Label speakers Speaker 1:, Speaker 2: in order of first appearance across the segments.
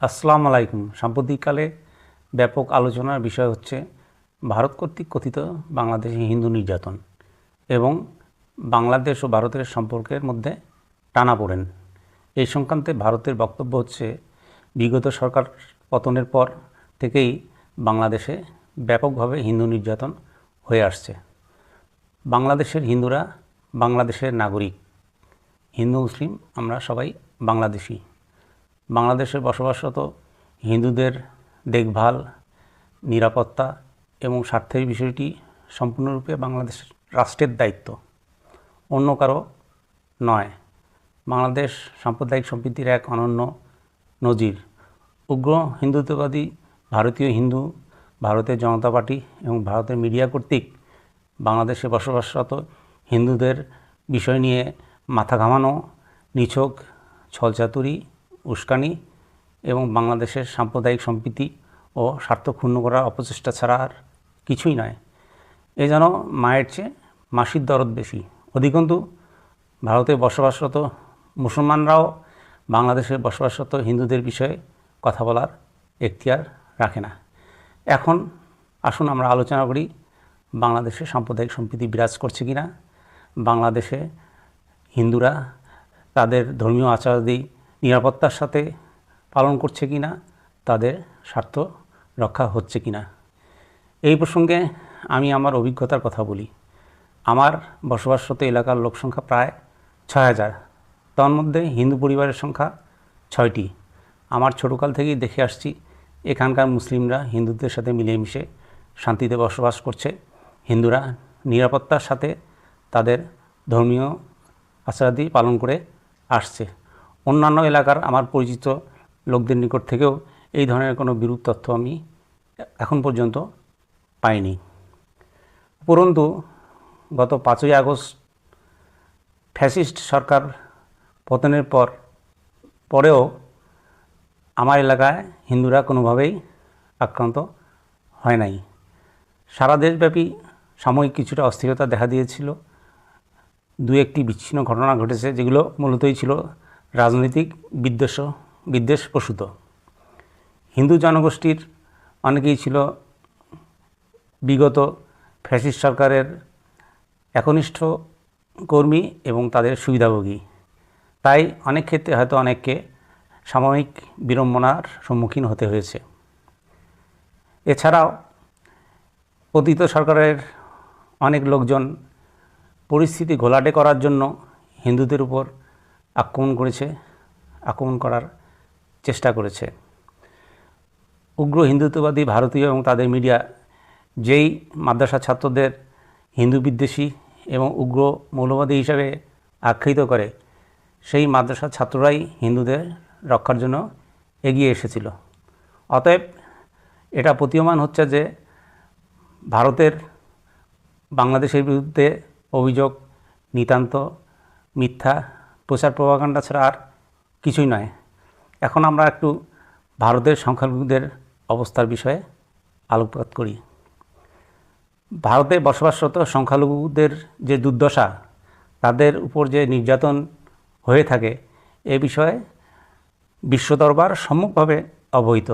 Speaker 1: আসসালামু আলাইকুম। সাম্প্রতিককালে ব্যাপক আলোচনার বিষয় হচ্ছে ভারত কর্তৃক কথিত বাংলাদেশে হিন্দু নির্যাতন এবং বাংলাদেশ ও ভারতের সম্পর্কের মধ্যে টানাপোড়েন। এই সংক্রান্তে ভারতের বক্তব্য হচ্ছে বিগত সরকার পতনের পর থেকেই বাংলাদেশে ব্যাপকভাবে হিন্দু নির্যাতন হয়ে আসছে। বাংলাদেশের হিন্দুরা বাংলাদেশের নাগরিক। হিন্দু মুসলিম আমরা সবাই বাংলাদেশি। বাংলাদেশে বসবাসরত হিন্দুদের দেখভাল, নিরাপত্তা এবং স্বার্থের বিষয়টি সম্পূর্ণরূপে বাংলাদেশ রাষ্ট্রের দায়িত্ব, অন্য কারো নয়। বাংলাদেশ সাম্প্রদায়িক সম্প্রীতির এক অনন্য নজির। উগ্র হিন্দুত্ববাদী ভারতীয় হিন্দু, ভারতের জনতা পার্টি এবং ভারতের মিডিয়া কর্তৃক বাংলাদেশে বসবাসরত হিন্দুদের বিষয় নিয়ে মাথা ঘামানো, নিছক ছলচাতুরি, উস্কানি এবং বাংলাদেশের সাম্প্রদায়িক সম্প্রীতি ও স্বার্থ ক্ষুণ্ণ করার অপচেষ্টা ছাড়া আর কিছুই নয়। এ যেন মায়ের চেয়ে মাসির দরদ বেশি। অধিকন্তু ভারতে বসবাসরত মুসলমানরাও বাংলাদেশে বসবাসরত হিন্দুদের বিষয়ে কথা বলার এখতিয়ার রাখে না। এখন আসুন আমরা আলোচনা করি বাংলাদেশে সাম্প্রদায়িক সম্প্রীতি বিরাজ করছে কিনা, বাংলাদেশে হিন্দুরা তাদের ধর্মীয় আচারাদি নিরাপত্তার সাথে পালন করছে কিনা, তাদের স্বার্থ রক্ষা হচ্ছে কিনা। এই প্রসঙ্গে আমি আমার অভিজ্ঞতার কথা বলি। আমার বসবাসরত এলাকার লোকসংখ্যা প্রায় ৬,০০০। তন্মধ্যে হিন্দু পরিবারের সংখ্যা ৬টি। আমার ছোটোকাল থেকেই দেখে আসছি এখানকার মুসলিমরা হিন্দুদের সাথে মিলেমিশে শান্তিতে বসবাস করছে। হিন্দুরা নিরাপত্তার সাথে তাদের ধর্মীয় আচারাদি পালন করে আসছে। অন্যান্য এলাকার আমার পরিচিত লোকদের নিকট থেকেও এই ধরনের কোনো বিরূপ তথ্য আমি এখন পর্যন্ত পাইনি। উপরন্তু গত ৫ই আগস্ট ফ্যাসিস্ট সরকার পতনের পরেও আমার এলাকায় হিন্দুরা কোনোভাবেই আক্রান্ত হয় নাই। সারা দেশব্যাপী সাময়িক কিছুটা অস্থিরতা দেখা দিয়েছিল। দু একটি বিচ্ছিন্ন ঘটনা ঘটেছে, যেগুলো মূলতই ছিল রাজনৈতিক বিদ্বেষপ্রসূত। হিন্দু জনগোষ্ঠীর অনেকেই ছিল বিগত ফ্যাসিস্ট সরকারের একনিষ্ঠ কর্মী এবং তাদের সুবিধাভোগী। তাই অনেক ক্ষেত্রে হয়তো অনেককে সাময়িক বিড়ম্বনার সম্মুখীন হতে হয়েছে। এছাড়াও পতিত সরকারের অনেক লোকজন পরিস্থিতি ঘোলাটে করার জন্য হিন্দুদের উপর আক্রমণ করার চেষ্টা করেছে। উগ্র হিন্দুত্ববাদী ভারতীয় এবং তাদের মিডিয়া যেই মাদ্রাসা ছাত্রদের হিন্দু বিদ্বেষী এবং উগ্র মৌলবাদী হিসাবে আখ্যায়িত করে, সেই মাদ্রাসা ছাত্ররাই হিন্দুদের রক্ষার জন্য এগিয়ে এসেছিল। অতএব এটা প্রতীয়মান হচ্ছে যে ভারতের বাংলাদেশের বিরুদ্ধে অভিযোগ নিতান্ত মিথ্যা, প্রচার প্রপাগান্ডা ছাড়া আর কিছুই নয়। এখন আমরা একটু ভারতের সংখ্যালঘুদের অবস্থার বিষয়ে আলোকপাত করি। ভারতে বসবাসরত সংখ্যালঘুদের যে দুর্দশা, তাদের উপর যে নির্যাতন হয়ে থাকে, এ বিষয়ে বিশ্ব দরবার সম্মুখভাবে অবহিত।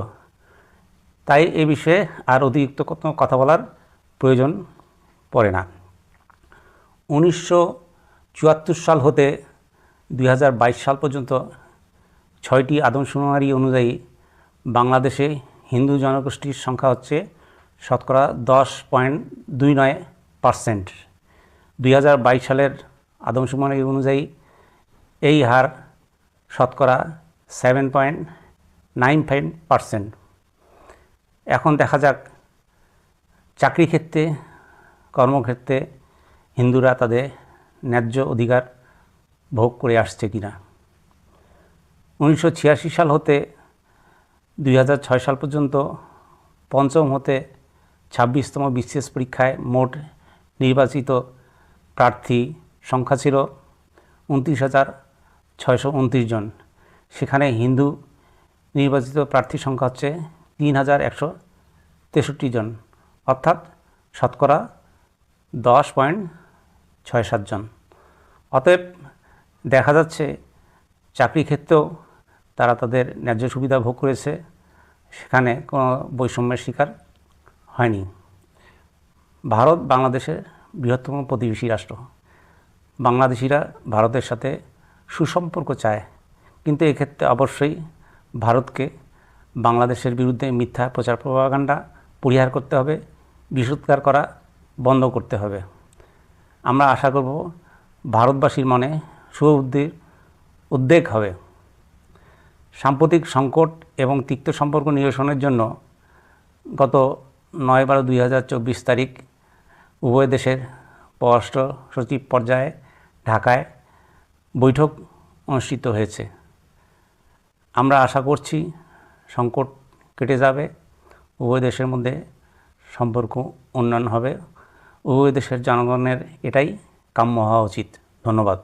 Speaker 1: তাই এ বিষয়ে আর অতিরিক্ত কোনো কথা বলার প্রয়োজন পড়ে না। 1974 সাল হতে 2022 সাল পর্যন্ত 6টি আদমশুমারি অনুযায়ী বাংলাদেশে হিন্দু জনগোষ্ঠীর সংখ্যা হচ্ছে শতকরা 10.29%। 2022 সালের আদমশুমারি অনুযায়ী এই হার শতকরা 7.95%। এখন দেখা যাক চাকরি ক্ষেত্রে, কর্মক্ষেত্রে হিন্দুরা তাদের ন্যায্য অধিকার ভোগ করে আসছে কিনা। 1986 সাল হতে 2006 সাল পর্যন্ত পঞ্চম হতে 26তম বিসিএস পরীক্ষায় মোট নির্বাচিত প্রার্থী সংখ্যা ছিল 29,629 জন। সেখানে হিন্দু নির্বাচিত প্রার্থী সংখ্যা হচ্ছে 3,163 জন, অর্থাৎ শতকরা 10.67 জন। অতএব দেখা যাচ্ছে চাকরি ক্ষেত্রেও তারা তাদের ন্যায্য সুবিধা ভোগ করেছে, সেখানে কোনো বৈষম্যের শিকার হয়নি। ভারত বাংলাদেশের বৃহত্তম প্রতিবেশী রাষ্ট্র। বাংলাদেশিরা ভারতের সাথে সুসম্পর্ক চায়, কিন্তু এক্ষেত্রে অবশ্যই ভারতকে বাংলাদেশের বিরুদ্ধে মিথ্যা প্রচার প্রপাগান্ডা পরিহার করতে হবে, বিষোদ্গার করা বন্ধ করতে হবে। আমরা আশা করব ভারতবাসীর মনে শুভবুদ্ধির উদ্বেগ হবে। সাম্প্রতিক সংকট এবং তিক্ত সম্পর্ক নিরসনের জন্য গত 9/12/2024 তারিখ উভয় দেশের পররাষ্ট্র সচিব পর্যায়ে ঢাকায় বৈঠক অনুষ্ঠিত হয়েছে। আমরা আশা করছি সংকট কেটে যাবে, উভয় দেশের মধ্যে সম্পর্ক উন্নয়ন হবে। উভয় দেশের জনগণের এটাই কাম্য হওয়া উচিত। ধন্যবাদ।